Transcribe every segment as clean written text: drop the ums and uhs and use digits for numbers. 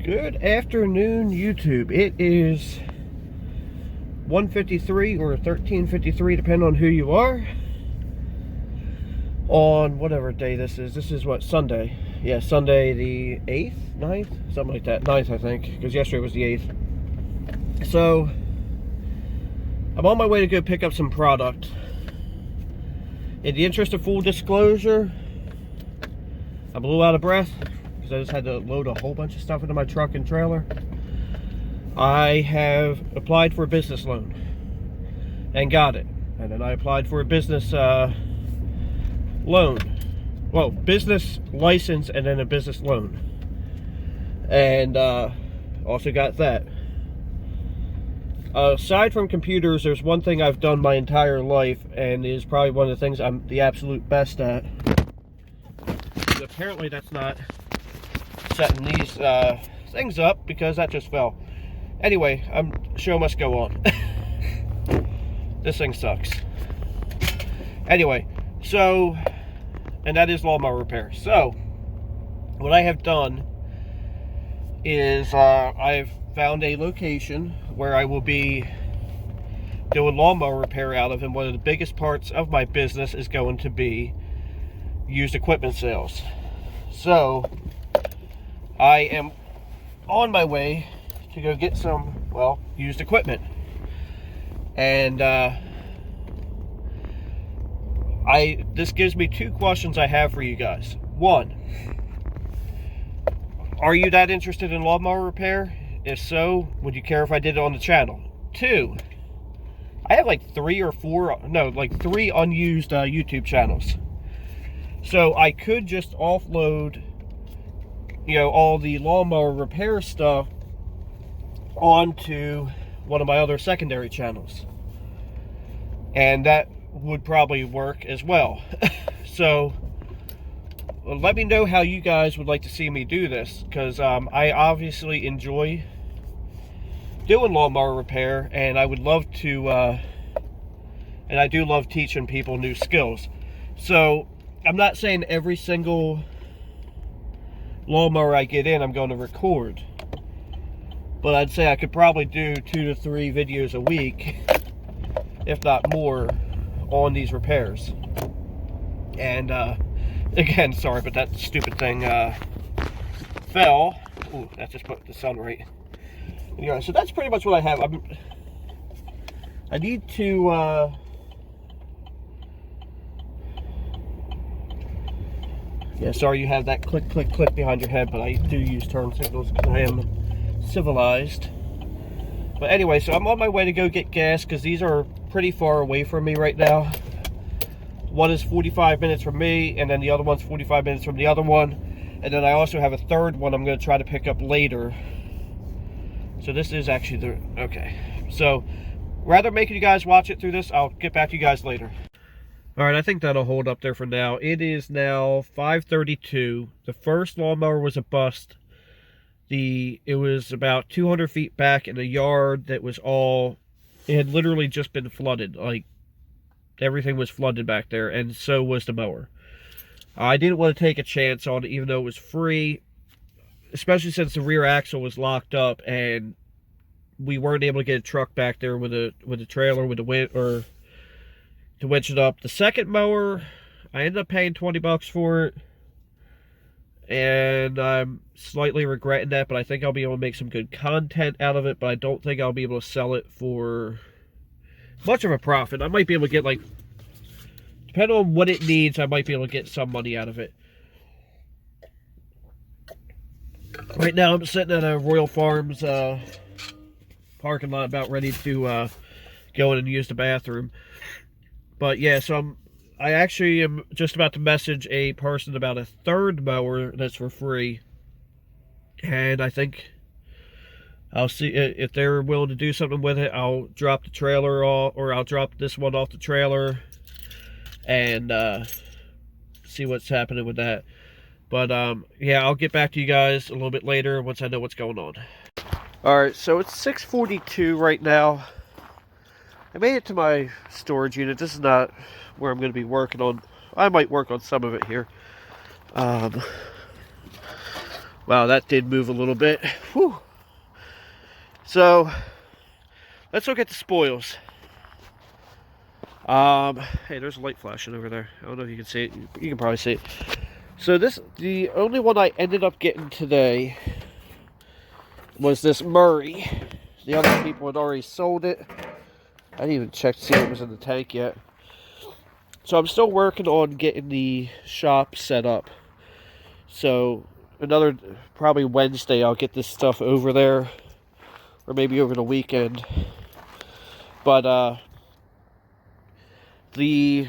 Good afternoon, YouTube. It is 1:53 or 13:53, depending on who you are. On whatever day this is. This is what, Sunday? Yeah, Sunday the 8th, 9th? Something like that. 9th, I think, because yesterday was the 8th. So, I'm on my way to go pick up some product. In the interest of full disclosure, I'm a little out of breath because I just had to load a whole bunch of stuff into my truck and trailer. I have applied for a business loan and got it. And then I applied for a business loan. Well, business license and then a business loan. And also got that. Aside from computers, there's one thing I've done my entire life, and is probably one of the things I'm the absolute best at. But apparently that's not setting these things up, because that just fell. Anyway, show must go on. This thing sucks. Anyway, so, and that is lawnmower repair. So, what I have done is I've found a location where I will be doing lawnmower repair out of, and one of the biggest parts of my business is going to be used equipment sales. So I am on my way to go get some, well, used equipment. And this gives me two questions I have for you guys. One, are you that interested in lawnmower repair? If so, would you care if I did it on the channel? Two, I have like three unused YouTube channels. So I could just offload, all the lawnmower repair stuff onto one of my other secondary channels. And that would probably work as well. So let me know how you guys would like to see me do this, because I obviously enjoy doing lawnmower repair, and I would love to, and I do love teaching people new skills. So I'm not saying every single lawnmower I get in I'm going to record, but I'd say I could probably do 2 to 3 videos a week, if not more, on these repairs. And again, sorry, but that stupid thing fell. Ooh, that just put the sun right. Anyway, so that's pretty much what I have. I need to yeah, sorry you have that click, click, click behind your head, but I do use turn signals because I am civilized. But anyway, so I'm on my way to go get gas, because these are pretty far away from me right now. One is 45 minutes from me, and then the other one's 45 minutes from the other one. And then I also have a third one I'm going to try to pick up later. So this is actually okay. So, rather making you guys watch it through this, I'll get back to you guys later. Alright, I think that'll hold up there for now. It is now 5:32. The first lawnmower was a bust. It was about 200 feet back in a yard that was it had literally just been flooded. Like, everything was flooded back there, and so was the mower. I didn't want to take a chance on it, even though it was free, especially since the rear axle was locked up, and we weren't able to get a truck back there with a trailer with or to winch it up. The second mower, I ended up paying $20 for it, and I'm slightly regretting that, but I think I'll be able to make some good content out of it, but I don't think I'll be able to sell it for much of a profit. I might be able to get, like, depending on what it needs, I might be able to get some money out of it. Right now I'm sitting at a Royal Farms parking lot, about ready to go in and use the bathroom. But yeah, so I actually am just about to message a person about a third mower that's for free. And I think I'll see if they're willing to do something with it. I'll drop the trailer off, or I'll drop this one off the trailer and see what's happening with that. But yeah, I'll get back to you guys a little bit later once I know what's going on. Alright, so it's 6:42 right now. I made it to my storage unit. This is not where I'm going to be working on. I might work on some of it here. Wow, that did move a little bit. Whew. So, let's look at the spoils. Hey, there's a light flashing over there. I don't know if you can see it. You can probably see it. So the only one I ended up getting today was this Murray. The other people had already sold it. I didn't even check to see what was in the tank yet. So I'm still working on getting the shop set up. So probably Wednesday, I'll get this stuff over there. Or maybe over the weekend. But, the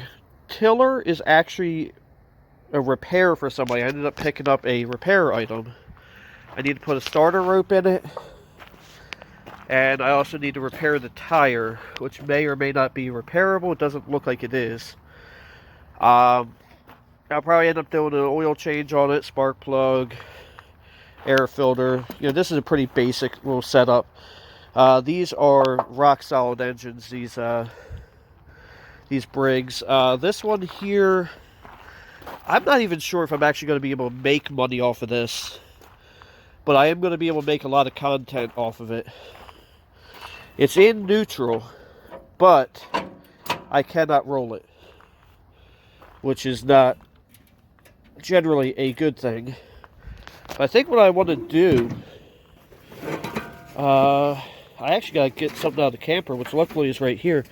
tiller is actually a repair for somebody. I ended up picking up a repair item. I need to put a starter rope in it. And I also need to repair the tire, which may or may not be repairable. It doesn't look like it is. I'll probably end up doing an oil change on it, spark plug, air filter. You know, this is a pretty basic little setup. These are rock solid engines, these Briggs. This one here, I'm not even sure if I'm actually going to be able to make money off of this. But I am going to be able to make a lot of content off of it. It's in neutral, but I cannot roll it, which is not generally a good thing. But I think what I want to do, I actually got to get something out of the camper, which luckily is right here.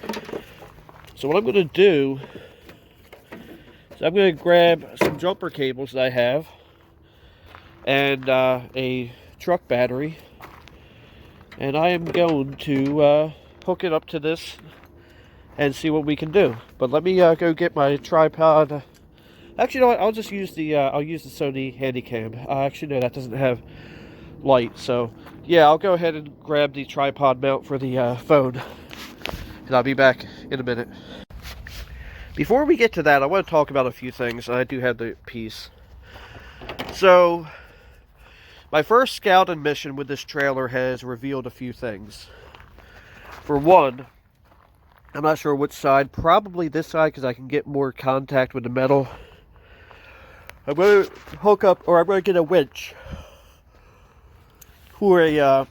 So what I'm going to do is I'm going to grab some jumper cables that I have and a truck battery. And I am going to hook it up to this and see what we can do. But let me go get my tripod. Actually, you know what? I'll just use the Sony Handycam. Actually, no, that doesn't have light. So yeah, I'll go ahead and grab the tripod mount for the phone, and I'll be back in a minute. Before we get to that, I want to talk about a few things. I do have the piece. So, my first scouting mission with this trailer has revealed a few things. For one, I'm not sure which side. Probably this side because I can get more contact with the metal. I'm going to hook up, or I'm going to get a winch for a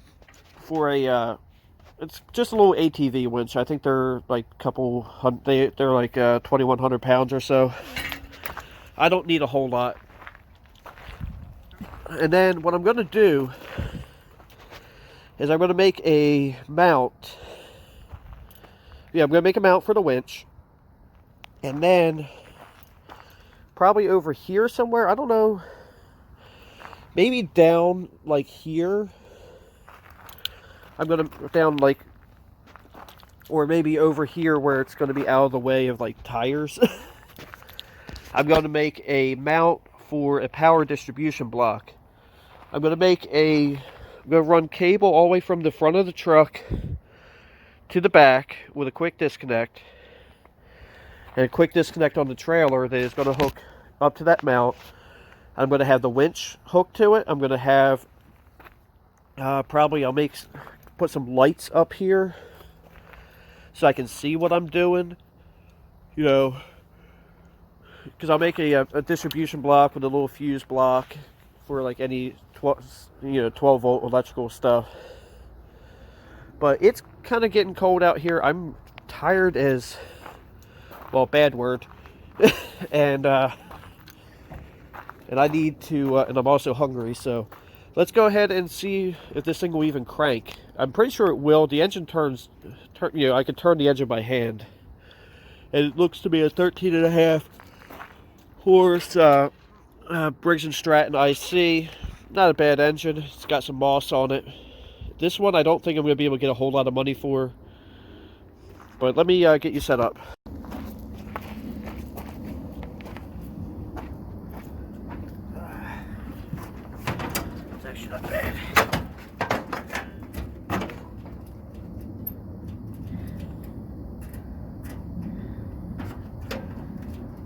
it's just a little ATV winch. I think they're like a couple hundred, they're like 2,100 pounds or so. I don't need a whole lot. And then what I'm going to do is I'm going to make a mount. Yeah, I'm going to make a mount for the winch. And then probably over here somewhere, I don't know, maybe down like here. I'm going to down like, or maybe over here where it's going to be out of the way of like tires. I'm going to make a mount for a power distribution block. I'm going to run cable all the way from the front of the truck to the back with a quick disconnect. And a quick disconnect on the trailer that is going to hook up to that mount. I'm going to have the winch hooked to it. I'm going to have, probably I'll put some lights up here so I can see what I'm doing. You know, because I'll make a distribution block with a little fuse block for like any 12 volt electrical stuff. But it's kind of getting cold out here. I'm tired as, well, bad word. and I need to, and I'm also hungry, so let's go ahead and see if this thing will even crank. I'm pretty sure it will. The engine I can turn the engine by hand. And it looks to be a 13.5 horse Briggs & Stratton IC. Not a bad engine. It's got some moss on it. This one I don't think I'm going to be able to get a whole lot of money for. But let me get you set up. It's actually not bad.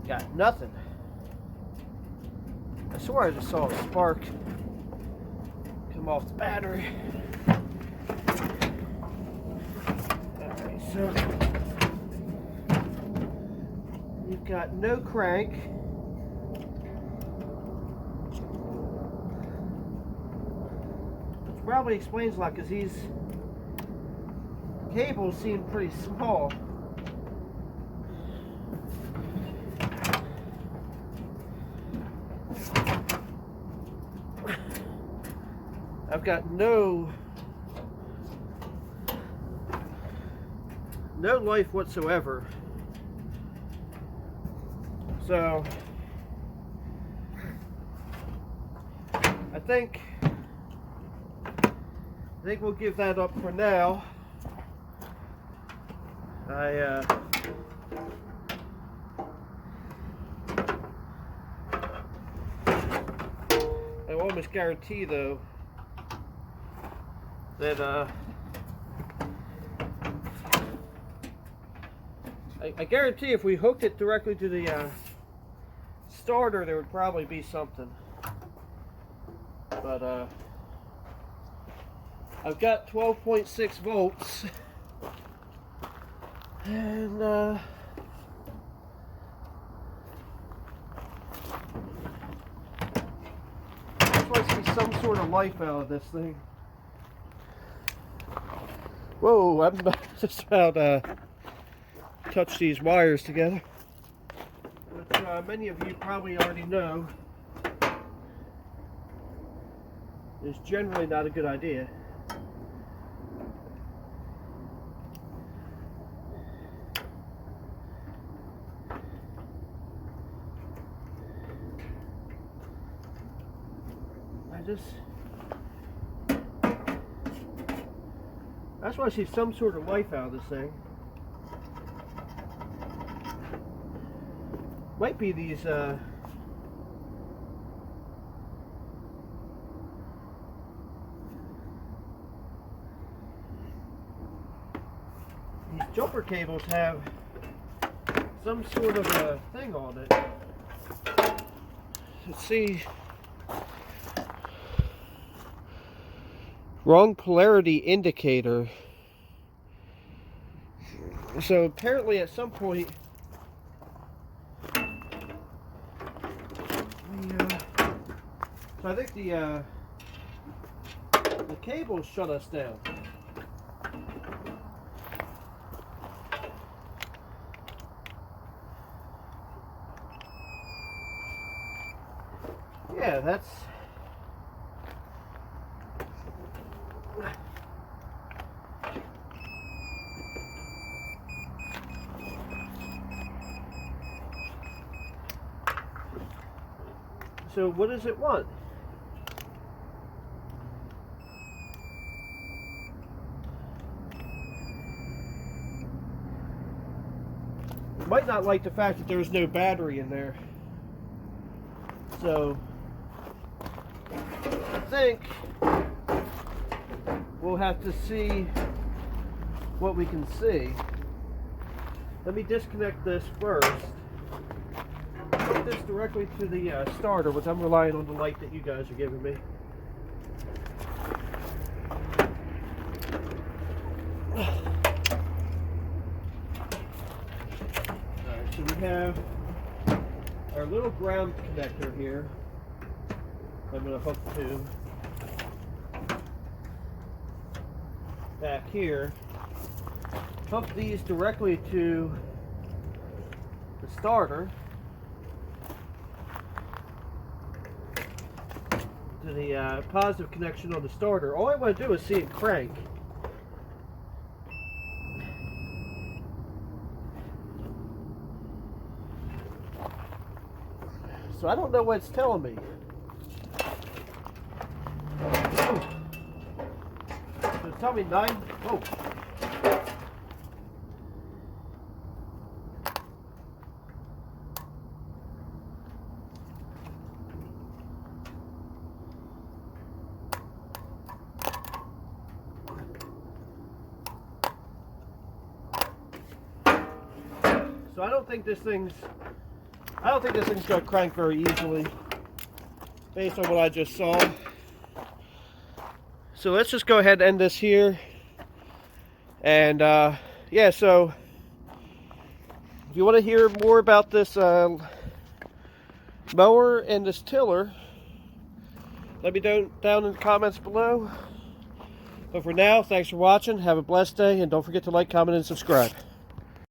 Got nothing. I swear I just saw a spark come off the battery. Alright, so we've got no crank. probably explains a lot because these cables seem pretty small. I've got no life whatsoever. So I think we'll give that up for now. I almost guarantee though that I guarantee if we hooked it directly to the starter, there would probably be something. But I've got 12.6 volts, and there's supposed to be some sort of life out of this thing. Whoa, I'm just about touch these wires together, which many of you probably already know is generally not a good idea. That's why I see some sort of life out of this thing. Might be these jumper cables have some sort of a thing on it. Let's see. Wrong polarity indicator. So apparently at some point so I think the cables shut us down. Yeah, that's so what does it want? It might not like the fact that there's no battery in there. So I think we'll have to see what we can see. Let me disconnect this first. Put this directly to the starter, which I'm relying on the light that you guys are giving me. Alright, so we have our little ground connector here. I'm going to hook to back here. Hook these directly to the starter, to the positive connection on the starter. All I want to do is see it crank. So I don't know what it's telling me. So tell me 9. Oh. So I don't think this thing's going to crank very easily based on what I just saw. So let's just go ahead and end this here. And yeah, so if you want to hear more about this mower and this tiller, let me know down in the comments below. But for now, thanks for watching. Have a blessed day, and don't forget to like, comment, and subscribe.